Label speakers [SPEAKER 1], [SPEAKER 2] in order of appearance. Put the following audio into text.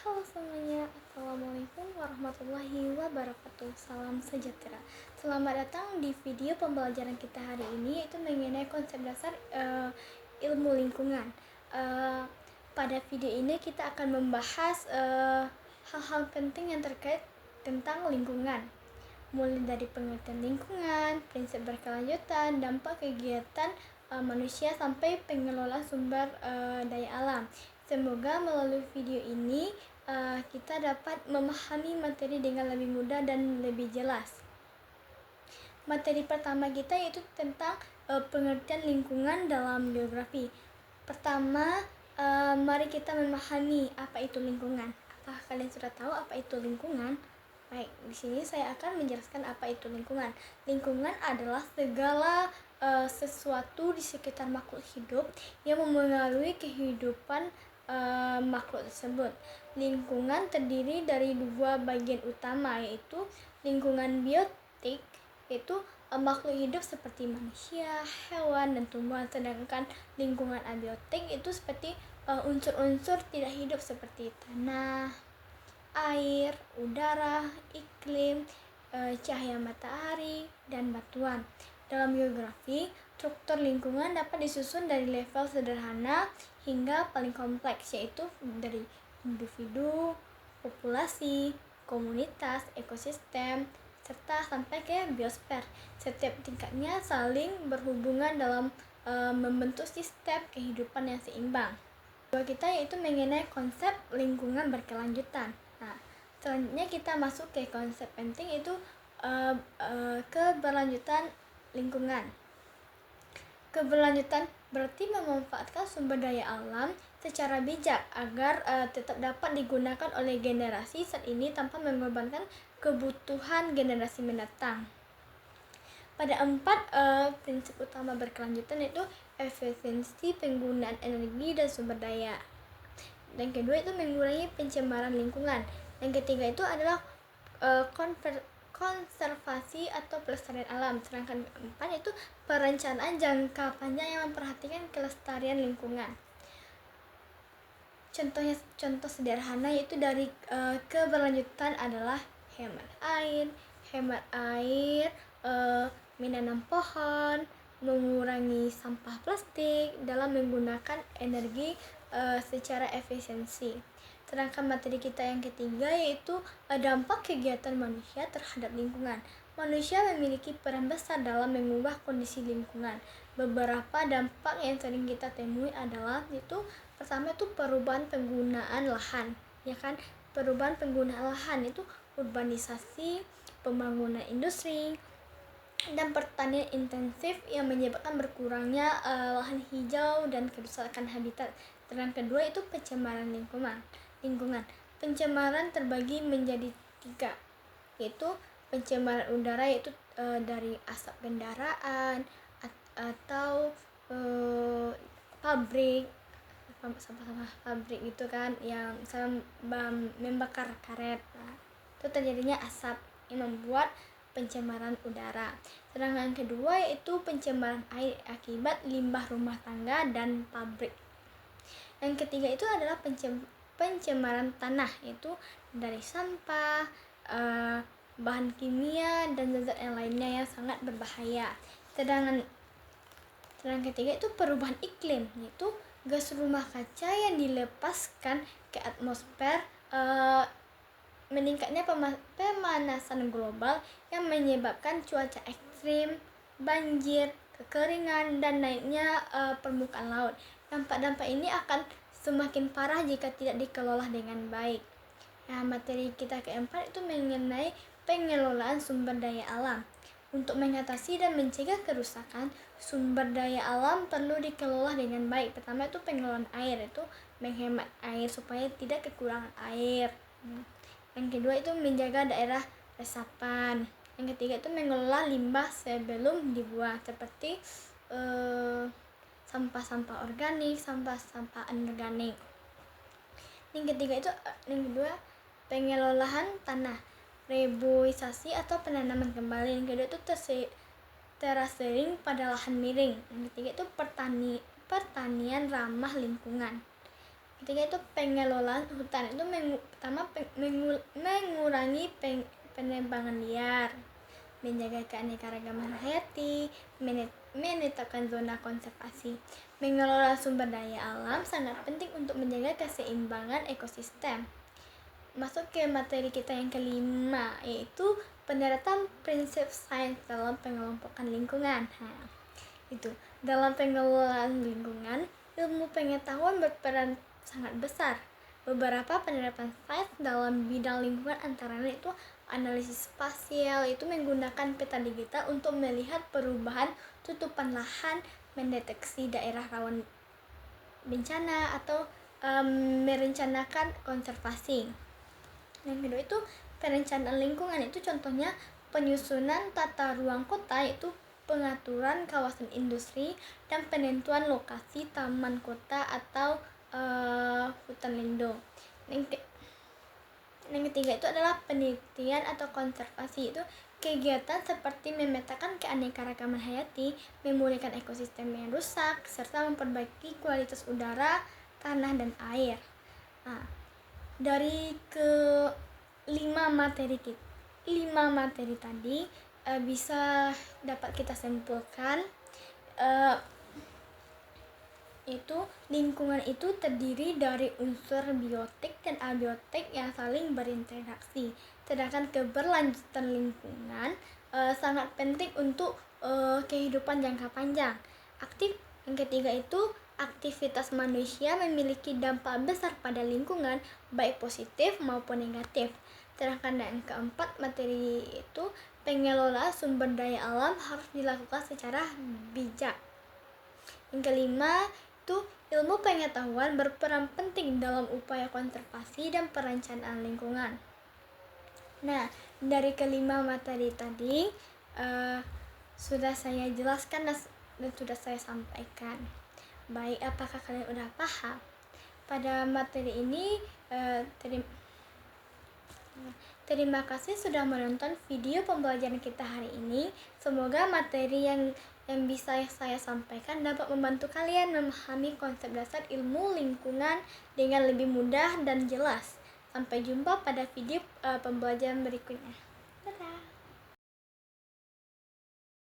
[SPEAKER 1] Halo semuanya, Assalamualaikum warahmatullahi wabarakatuh. Salam sejahtera. Selamat datang di video pembelajaran kita hari ini, yaitu mengenai konsep dasar ilmu lingkungan. Pada video ini kita akan membahas hal-hal penting yang terkait tentang lingkungan, mulai dari pengertian lingkungan, prinsip berkelanjutan, dampak kegiatan manusia, sampai pengelolaan sumber daya alam. Semoga melalui video ini kita dapat memahami materi dengan lebih mudah dan lebih jelas. Materi pertama kita yaitu tentang pengertian lingkungan dalam geografi. Pertama, mari kita memahami apa itu lingkungan. Apakah kalian sudah tahu apa itu lingkungan? Baik, di sini saya akan menjelaskan apa itu lingkungan. Lingkungan adalah segala sesuatu di sekitar makhluk hidup yang memengaruhi kehidupan makhluk tersebut. Lingkungan terdiri dari dua bagian utama, yaitu lingkungan biotik, yaitu makhluk hidup seperti manusia, hewan, dan tumbuhan. Sedangkan lingkungan abiotik itu seperti unsur-unsur tidak hidup seperti tanah, air, udara, iklim, cahaya matahari, dan batuan. Dalam geografi, struktur lingkungan dapat disusun dari level sederhana hingga paling kompleks, yaitu dari individu, populasi, komunitas, ekosistem, serta sampai ke biosfer. Setiap tingkatnya saling berhubungan dalam membentuk sistem kehidupan yang seimbang. Kedua kita yaitu mengenai konsep lingkungan berkelanjutan. Nah, selanjutnya kita masuk ke konsep penting, yaitu keberlanjutan lingkungan. Keberlanjutan berarti memanfaatkan sumber daya alam secara bijak agar tetap dapat digunakan oleh generasi saat ini tanpa mengorbankan kebutuhan generasi mendatang. Pada 4 prinsip utama berkelanjutan, yaitu efisiensi penggunaan energi dan sumber daya. Dan kedua itu mengurangi pencemaran lingkungan. Yang ketiga itu adalah konservasi atau pelestarian alam. Sedangkan keempat itu perencanaan jangka panjang yang memperhatikan kelestarian lingkungan. Contoh sederhana yaitu dari keberlanjutan adalah hemat air, menanam pohon, mengurangi sampah plastik dalam menggunakan energi secara efisiensi. Sedangkan materi kita yang ketiga yaitu dampak kegiatan manusia terhadap lingkungan. Manusia memiliki peran besar dalam mengubah kondisi lingkungan. Beberapa dampak yang sering kita temui adalah pertama itu perubahan penggunaan lahan, ya kan? Perubahan penggunaan lahan itu urbanisasi, pembangunan industri, dan pertanian intensif yang menyebabkan berkurangnya lahan hijau dan kerusakan habitat. Dan kedua itu pencemaran lingkungan. Pencemaran terbagi menjadi 3, yaitu pencemaran udara, yaitu dari asap kendaraan atau sampah pabrik itu kan, yang misalnya membakar karet. Nah, itu terjadinya asap yang membuat pencemaran udara. Sedangkan yang kedua yaitu pencemaran air akibat limbah rumah tangga dan pabrik. Yang ketiga itu adalah pencemaran tanah, yaitu dari sampah, bahan kimia, dan zat yang lainnya yang sangat berbahaya. Sedangkan ketiga itu perubahan iklim, yaitu gas rumah kaca yang dilepaskan ke atmosfer, meningkatnya pemanasan global yang menyebabkan cuaca ekstrim, banjir, kekeringan, dan naiknya permukaan laut. Dampak-dampak ini akan semakin parah jika tidak dikelola dengan baik. Nah, materi kita keempat itu mengenai pengelolaan sumber daya alam. Untuk mengatasi dan mencegah kerusakan sumber daya alam perlu dikelola dengan baik. Pertama itu pengelolaan air, itu menghemat air supaya tidak kekurangan air. Yang kedua itu menjaga daerah resapan. Yang ketiga itu mengelola limbah sebelum dibuang, seperti sampah-sampah organik, sampah-sampah anorganik. Yang kedua pengelolaan tanah, reboisasi atau penanaman kembali. Yang kedua itu terasering pada lahan miring. Yang ketiga itu pertanian ramah lingkungan. Ketiga itu pengelolaan hutan, itu mengurangi penebangan liar, menjaga keanekaragaman hayati, menetapkan zona konservasi. Mengelola sumber daya alam sangat penting untuk menjaga keseimbangan ekosistem. Masuk ke materi kita yang kelima, yaitu penerapan prinsip sains dalam pengelompokan lingkungan. Itu dalam pengelolaan lingkungan, ilmu pengetahuan berperan sangat besar. Beberapa penerapan sains dalam bidang lingkungan antara lain itu analisis spasial, itu menggunakan peta digital untuk melihat perubahan tutupan lahan, mendeteksi daerah rawan bencana, atau merencanakan konservasi. Yang kedua itu perencanaan lingkungan, itu contohnya penyusunan tata ruang kota, yaitu pengaturan kawasan industri dan penentuan lokasi taman kota atau hutan lindung. Yang ketiga itu adalah penelitian atau konservasi, itu kegiatan seperti memetakan keanekaragaman hayati, memulihkan ekosistem yang rusak, serta memperbaiki kualitas udara, tanah, dan air. Dari lima materi tadi bisa dapat kita simpulkan itu lingkungan itu terdiri dari unsur biotik dan abiotik yang saling berinteraksi. Sedangkan keberlanjutan lingkungan sangat penting untuk kehidupan jangka panjang. Yang ketiga itu aktivitas manusia memiliki dampak besar pada lingkungan, baik positif maupun negatif. Sedangkan yang keempat materi itu pengelolaan sumber daya alam harus dilakukan secara bijak. Yang kelima itu ilmu pengetahuan berperan penting dalam upaya konservasi dan perencanaan lingkungan. Nah, dari kelima materi tadi sudah saya jelaskan dan sudah saya sampaikan. Baik, apakah kalian udah paham? Pada materi ini terima kasih sudah menonton video pembelajaran kita hari ini. Semoga materi yang bisa saya sampaikan dapat membantu kalian memahami konsep dasar ilmu lingkungan dengan lebih mudah dan jelas. Sampai jumpa pada video pembelajaran berikutnya.